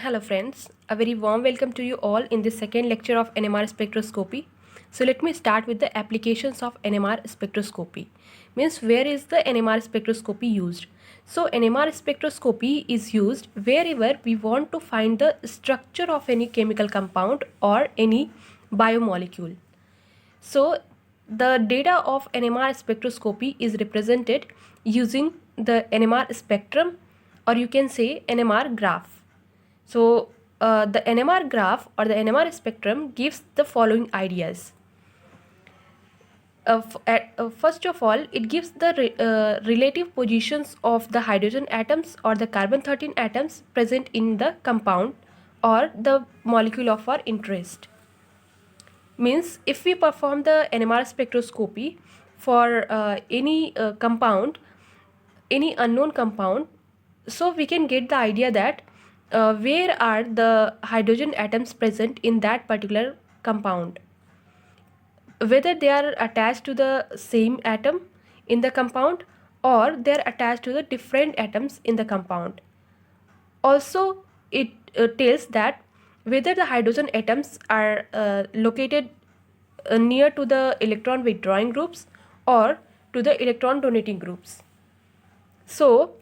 Hello friends, a very warm welcome to you all in this second lecture of NMR spectroscopy. So let me start with the applications of NMR spectroscopy. Means where is the NMR spectroscopy used? So NMR spectroscopy is used wherever we want to find the structure of any chemical compound or any biomolecule. So the data of NMR spectroscopy is represented using the NMR spectrum, or you can say NMR graph. So the NMR graph or the NMR spectrum gives the following ideas. First of all, it gives the relative positions of the hydrogen atoms or the carbon-13 atoms present in the compound or the molecule of our interest. Means if we perform the NMR spectroscopy for any compound, any unknown compound, so we can get the idea that where are the hydrogen atoms present in that particular compound, whether they are attached to the same atom in the compound or they are attached to the different atoms in the compound. Also it tells that whether the hydrogen atoms are located near to the electron withdrawing groups or to the electron donating groups. So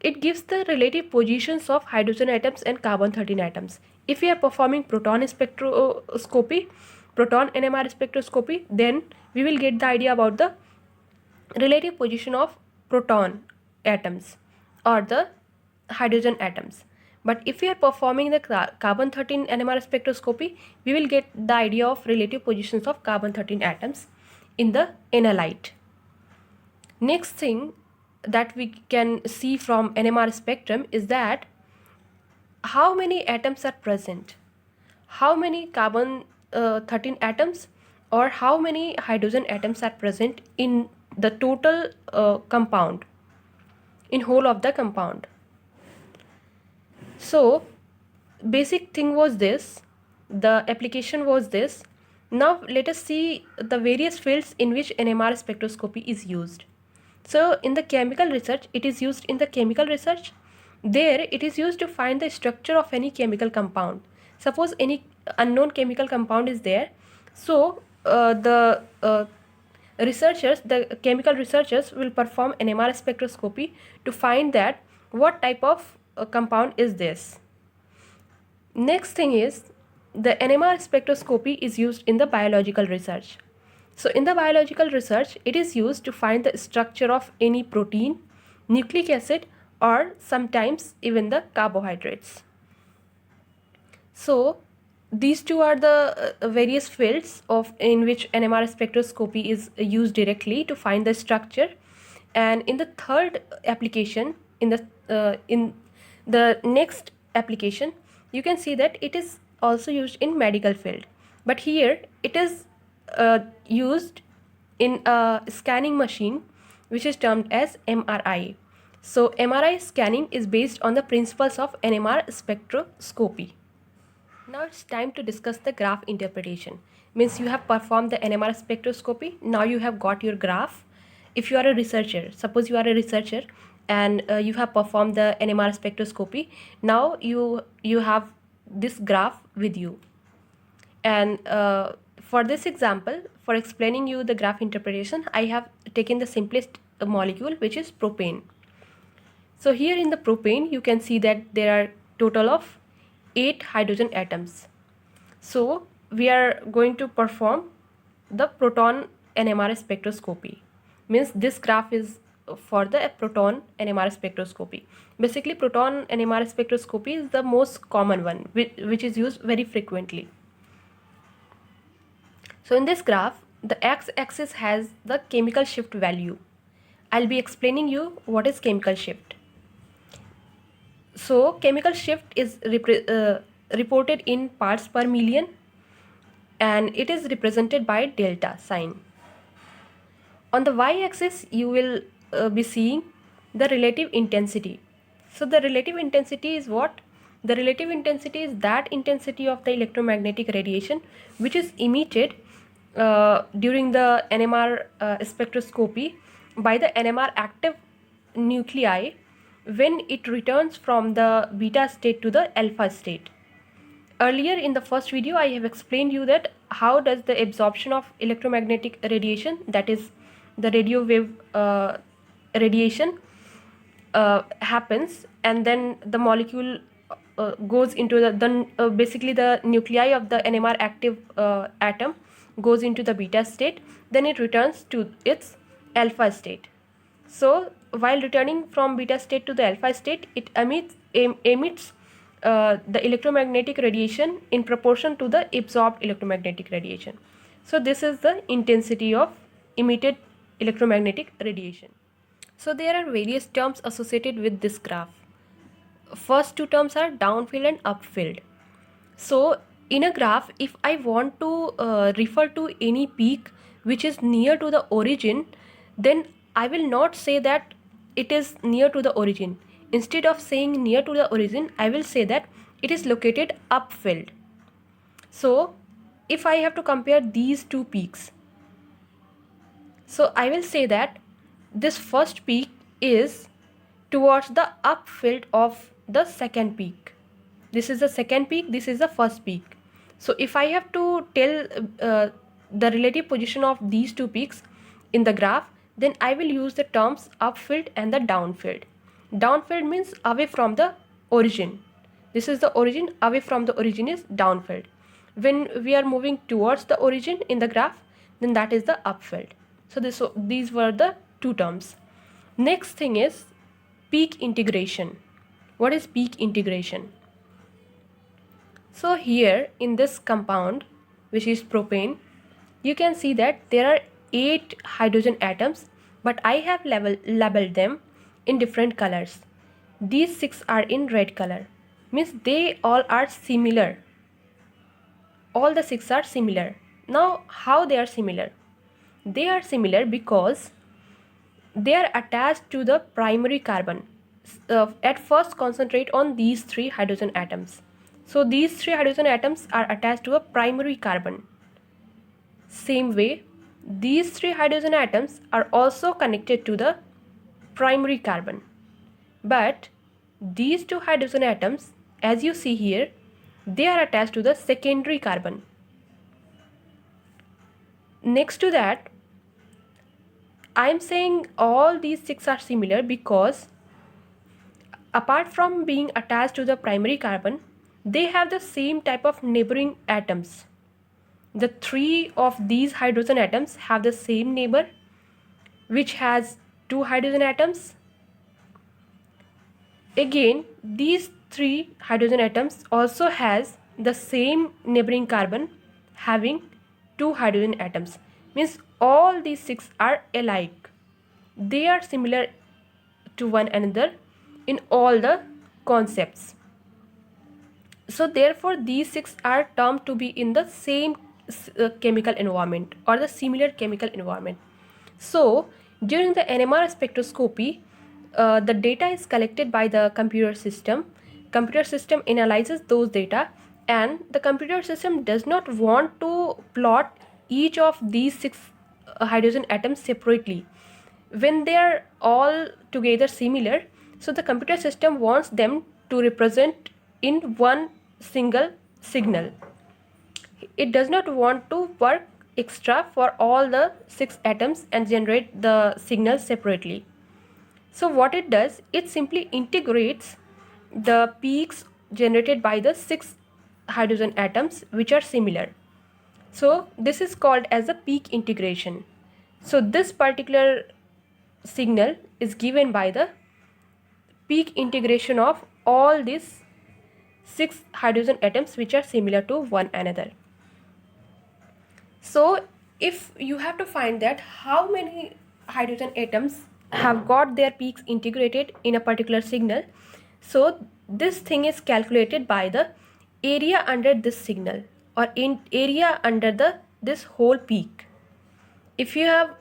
it gives the relative positions of hydrogen atoms and carbon-13 atoms. If we are performing proton spectroscopy, proton NMR spectroscopy, then we will get the idea about the relative position of proton atoms or the hydrogen atoms. But if we are performing the carbon-13 NMR spectroscopy, we will get the idea of relative positions of carbon-13 atoms in the analyte. Next thing that we can see from NMR spectrum is that how many atoms are present, how many carbon 13 atoms or how many hydrogen atoms are present in the total compound, in whole of the compound. So basic thing was this, the application was this. Now let us see the various fields in which NMR spectroscopy is used. So in the chemical research, it is used in the chemical research. There it is used to find the structure of any chemical compound. Suppose any unknown chemical compound is there. So the chemical researchers will perform NMR spectroscopy to find that what type of compound is this. Next thing is the NMR spectroscopy is used in the biological research. So in the biological research, it is used to find the structure of any protein, nucleic acid, or sometimes even the carbohydrates. So these two are the various fields in which NMR spectroscopy is used directly to find the structure. And in the third application, in the next application, you can see that it is also used in medical field. But here it is used in a scanning machine which is termed as MRI. So MRI scanning is based on the principles of NMR spectroscopy. Now it's time to discuss the graph interpretation. Means you have performed the NMR spectroscopy, now you have got your graph. If you are a researcher, suppose you are a researcher and you have performed the NMR spectroscopy, now you have this graph with you. And for this example, for explaining you the graph interpretation, I have taken the simplest molecule, which is propane. So here in the propane, you can see that there are total of 8 hydrogen atoms. So we are going to perform the proton NMR spectroscopy. Means this graph is for the proton NMR spectroscopy. Basically, proton NMR spectroscopy is the most common one, which is used very frequently. So in this graph, the x-axis has the chemical shift value. I'll be explaining you what is chemical shift. So chemical shift is reported in parts per million and it is represented by delta sign. On the y-axis, you will be seeing the relative intensity. So the relative intensity is what? The relative intensity is that intensity of the electromagnetic radiation which is emitted during the NMR spectroscopy by the NMR active nuclei when it returns from the beta state to the alpha state. Earlier in the first video, I have explained you that how does the absorption of electromagnetic radiation, that is the radio wave radiation, happens, and then the molecule goes into basically the nuclei of the NMR active atom goes into the beta state, then it returns to its alpha state. So while returning from beta state to the alpha state, it emits the electromagnetic radiation in proportion to the absorbed electromagnetic radiation. So this is the intensity of emitted electromagnetic radiation. So there are various terms associated with this graph. First two terms are downfield and upfield. So in a graph, if I want to refer to any peak which is near to the origin, then I will not say that it is near to the origin. Instead of saying near to the origin, I will say that it is located upfield. So if I have to compare these two peaks, so I will say that this first peak is towards the upfield of the second peak. This is the second peak, this is the first peak. So if I have to tell the relative position of these two peaks in the graph, then I will use the terms upfield and the downfield. Downfield means away from the origin. This is the origin, away from the origin is downfield. When we are moving towards the origin in the graph, then that is the upfield. So these were the two terms. Next thing is peak integration. What is peak integration? So here in this compound, which is propane, you can see that there are 8 hydrogen atoms, but I have labeled them in different colors. These 6 are in red color, means they all are similar. All the 6 are similar. Now how they are similar? They are similar because they are attached to the primary carbon. At first concentrate on these 3 hydrogen atoms. So these 3 hydrogen atoms are attached to a primary carbon. Same way, these 3 hydrogen atoms are also connected to the primary carbon. But these 2 hydrogen atoms, as you see here, they are attached to the secondary carbon. Next to that, I am saying all these 6 are similar because apart from being attached to the primary carbon, they have the same type of neighboring atoms. The 3 of these hydrogen atoms have the same neighbor, which has 2 hydrogen atoms. Again, these 3 hydrogen atoms also has the same neighboring carbon having 2 hydrogen atoms. Means all these 6 are alike. They are similar to one another in all the concepts. So therefore these 6 are termed to be in the same chemical environment or the similar chemical environment. So during the NMR spectroscopy, the data is collected by the computer system. Computer system analyzes those data, and the computer system does not want to plot each of these 6 hydrogen atoms separately when they are all together similar. So the computer system wants them to represent in one single signal. It does not want to work extra for all the 6 atoms and generate the signals separately. So what it does, it simply integrates the peaks generated by the 6 hydrogen atoms which are similar. So this is called as a peak integration. So this particular signal is given by the peak integration of all these 6 hydrogen atoms which are similar to one another. So if you have to find that how many hydrogen atoms have got their peaks integrated in a particular signal, so this thing is calculated by the area under this signal or in area under this whole peak. If you have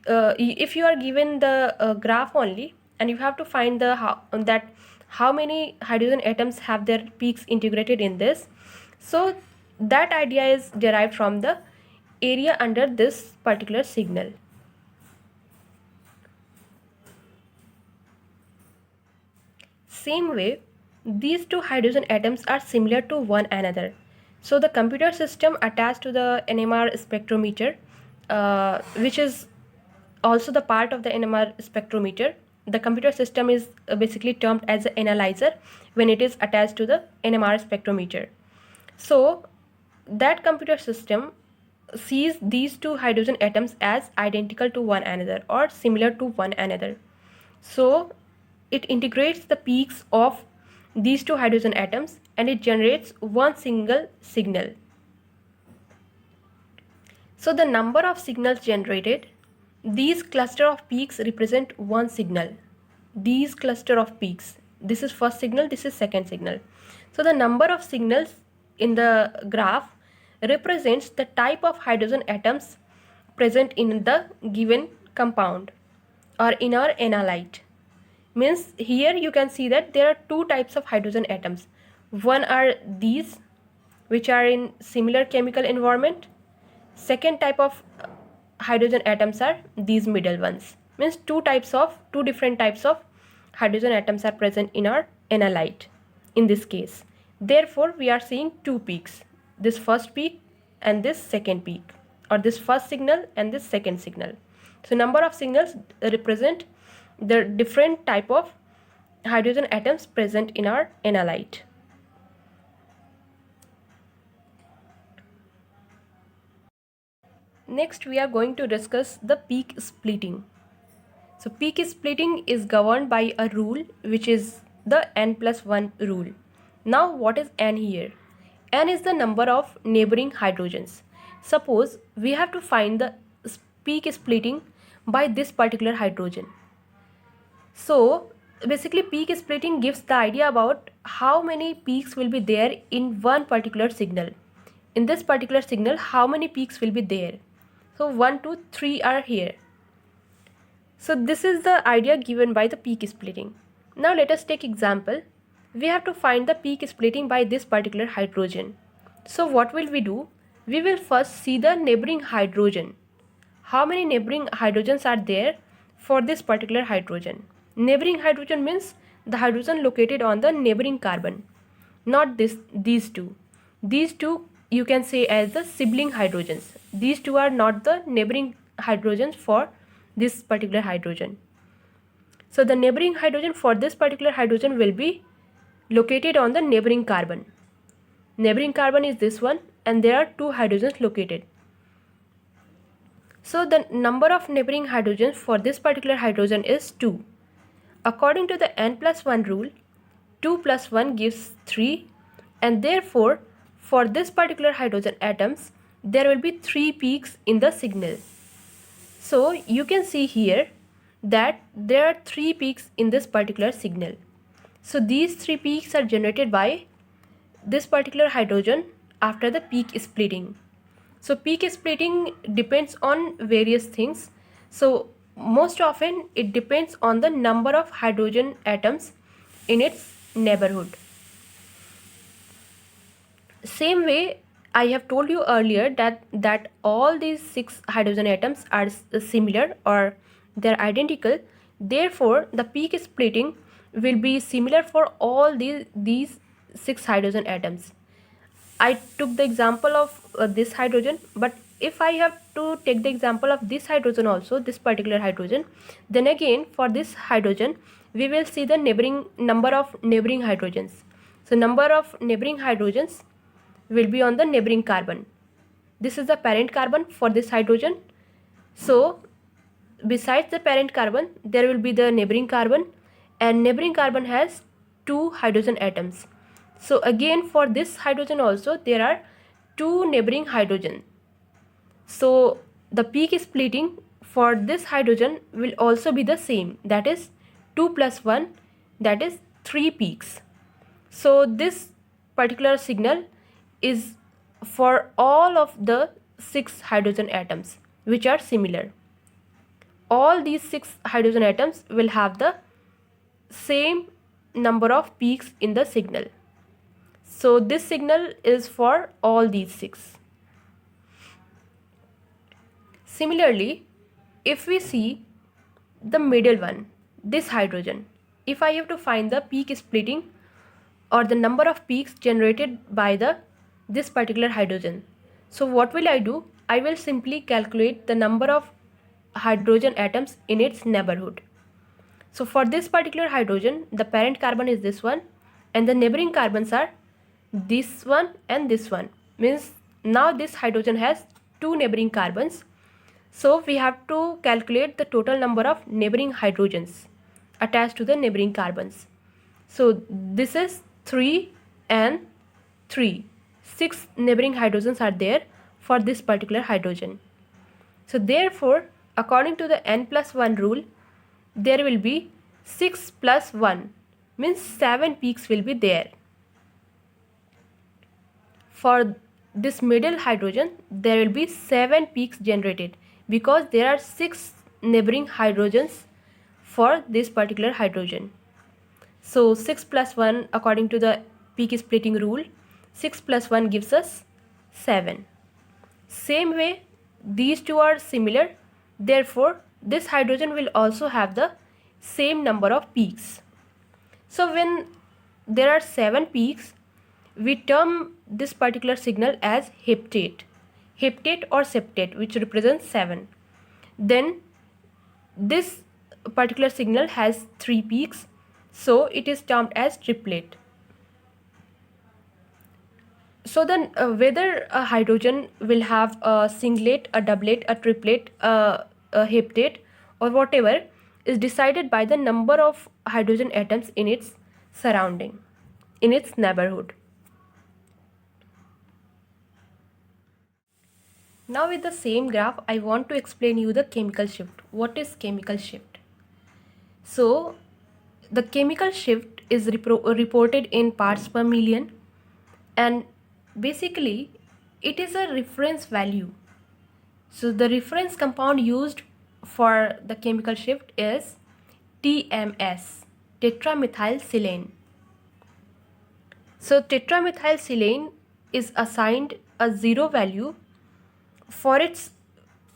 if you are given the graph only and you have to find the how many hydrogen atoms have their peaks integrated in this, so that idea is derived from the area under this particular signal. same way, these two hydrogen atoms are similar to one another. So the computer system attached to the NMR spectrometer, which is also the part of the NMR spectrometer, the computer system is basically termed as an analyzer when it is attached to the NMR spectrometer. So that computer system sees these two hydrogen atoms as identical to one another or similar to one another. So it integrates the peaks of these two hydrogen atoms and it generates one single signal. So the number of signals generated, these cluster of peaks represent one signal. These cluster of peaks, this is first signal, this is second signal. So the number of signals in the graph represents the type of hydrogen atoms present in the given compound or in our analyte. Means here you can see that there are two types of hydrogen atoms. One are these which are in similar chemical environment. Second type of hydrogen atoms are these middle ones. Means two different types of hydrogen atoms are present in our analyte in this case. Therefore we are seeing two peaks, this first peak and this second peak, or this first signal and this second signal. So number of signals represent the different type of hydrogen atoms present in our analyte. Next we are going to discuss the peak splitting. So peak splitting is governed by a rule which is the n+1 rule. Now what is n here? N is the number of neighboring hydrogens. Suppose we have to find the peak splitting by this particular hydrogen. So basically peak splitting gives the idea about how many peaks will be there in one particular signal. In this particular signal, how many peaks will be there? So 1, 2, 3 are here. So this is the idea given by the peak splitting. Now let us take example. We have to find the peak splitting by this particular hydrogen. So what will we do? We will first see the neighboring hydrogen. How many neighboring hydrogens are there for this particular hydrogen? Neighboring hydrogen means the hydrogen located on the neighboring carbon, not these two. These two you can say as the sibling hydrogens. These two are not the neighboring hydrogens for this particular hydrogen. So the neighboring hydrogen for this particular hydrogen will be located on the neighboring carbon. Neighboring carbon is this one and there are two hydrogens located. So the number of neighboring hydrogens for this particular hydrogen is 2. According to the n+1 rule, 2 plus 1 gives 3 and therefore for this particular hydrogen atoms there will be 3 peaks in the signal. So you can see here that there are 3 peaks in this particular signal. So these 3 peaks are generated by this particular hydrogen after the peak splitting. So peak splitting depends on various things. So most often it depends on the number of hydrogen atoms in its neighborhood. Same way I have told you earlier that all these 6 hydrogen atoms are similar or they're identical. Therefore the peak splitting will be similar for all these 6 hydrogen atoms. I took the example of this hydrogen, but if I have to take the example of this hydrogen also, this particular hydrogen, then again for this hydrogen we will see the number of neighboring hydrogens. So number of neighboring hydrogens will be on the neighboring carbon. This is the parent carbon for this hydrogen. So besides the parent carbon there will be the neighboring carbon, and neighboring carbon has 2 hydrogen atoms. So again for this hydrogen also there are 2 neighboring hydrogen. So the peak splitting for this hydrogen will also be the same, that is 2 plus 1, that is 3 peaks. So this particular signal is for all of the 6 hydrogen atoms which are similar. All these 6 hydrogen atoms will have the same number of peaks in the signal. So this signal is for all these 6. Similarly, if we see the middle one, this hydrogen, if I have to find the peak splitting or the number of peaks generated by this particular hydrogen. So what will I do? I will simply calculate the number of hydrogen atoms in its neighborhood. So for this particular hydrogen, the parent carbon is this one and the neighboring carbons are this one and this one. Means now this hydrogen has two neighboring carbons. So we have to calculate the total number of neighboring hydrogens attached to the neighboring carbons. So this is 3 and 3. 6 neighboring hydrogens are there for this particular hydrogen. So therefore, according to the n plus 1 rule, there will be 6 plus 1 means 7 peaks will be there. For this middle hydrogen, there will be 7 peaks generated because there are 6 neighboring hydrogens for this particular hydrogen. So 6 plus 1 according to the peak splitting rule, 6 plus 1 gives us 7. Same way, these two are similar. Therefore, this hydrogen will also have the same number of peaks. So when there are 7 peaks, we term this particular signal as heptate or septate, which represents 7. Then this particular signal has 3 peaks, so it is termed as triplet. So then whether a hydrogen will have a singlet, a doublet, a triplet, a heptate or whatever is decided by the number of hydrogen atoms in its surrounding, in its neighborhood. Now with the same graph, I want to explain you the chemical shift. What is chemical shift? So the chemical shift is reported in parts per million, and basically it is a reference value. So the reference compound used for the chemical shift is TMS, tetramethylsilane. So tetramethylsilane is assigned a 0 value for its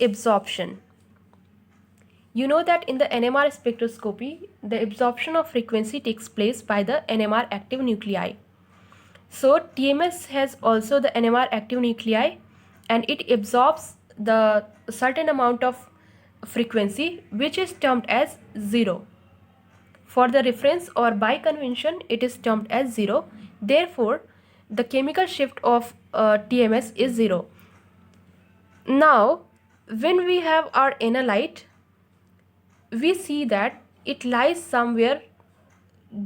absorption. You know that in the NMR spectroscopy, the absorption of frequency takes place by the NMR active nuclei. So TMS has also the NMR active nuclei and it absorbs the certain amount of frequency which is termed as 0. For the reference or by convention, it is termed as 0. Therefore, the chemical shift of TMS is 0. Now, when we have our analyte, we see that it lies somewhere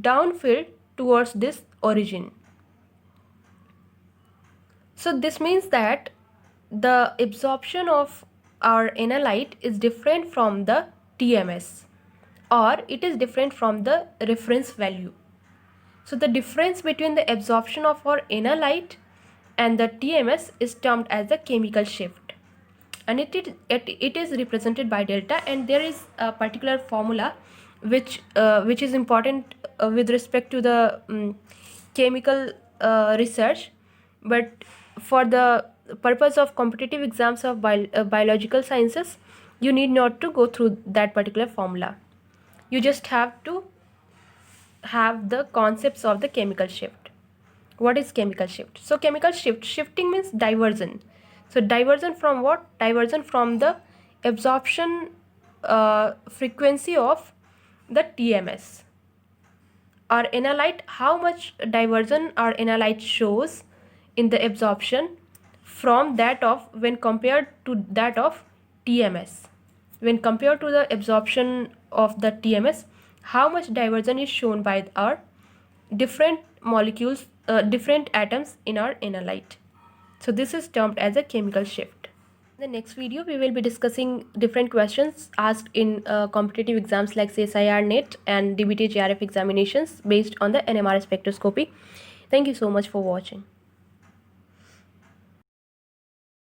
downfield towards this origin. So this means that the absorption of our analyte is different from the TMS, or it is different from the reference value. So the difference between the absorption of our analyte and the TMS is termed as the chemical shift, and it is represented by delta, and there is a particular formula which is important with respect to the chemical research, but for the purpose of competitive exams of biological sciences, you need not to go through that particular formula. You just have to have the concepts of the chemical shift. What is chemical shift? So chemical shifting means diversion. So diversion from what? Diversion from the absorption frequency of the TMS. Our analyte, how much diversion our analyte shows in the absorption from that of when compared to that of TMS. When compared to the absorption of the TMS, how much diversion is shown by our different molecules, different atoms in our analyte. So this is termed as a chemical shift. In the next video, we will be discussing different questions asked in competitive exams like CSIR, NET and DBT JRF examinations based on the NMR spectroscopy. Thank you so much for watching.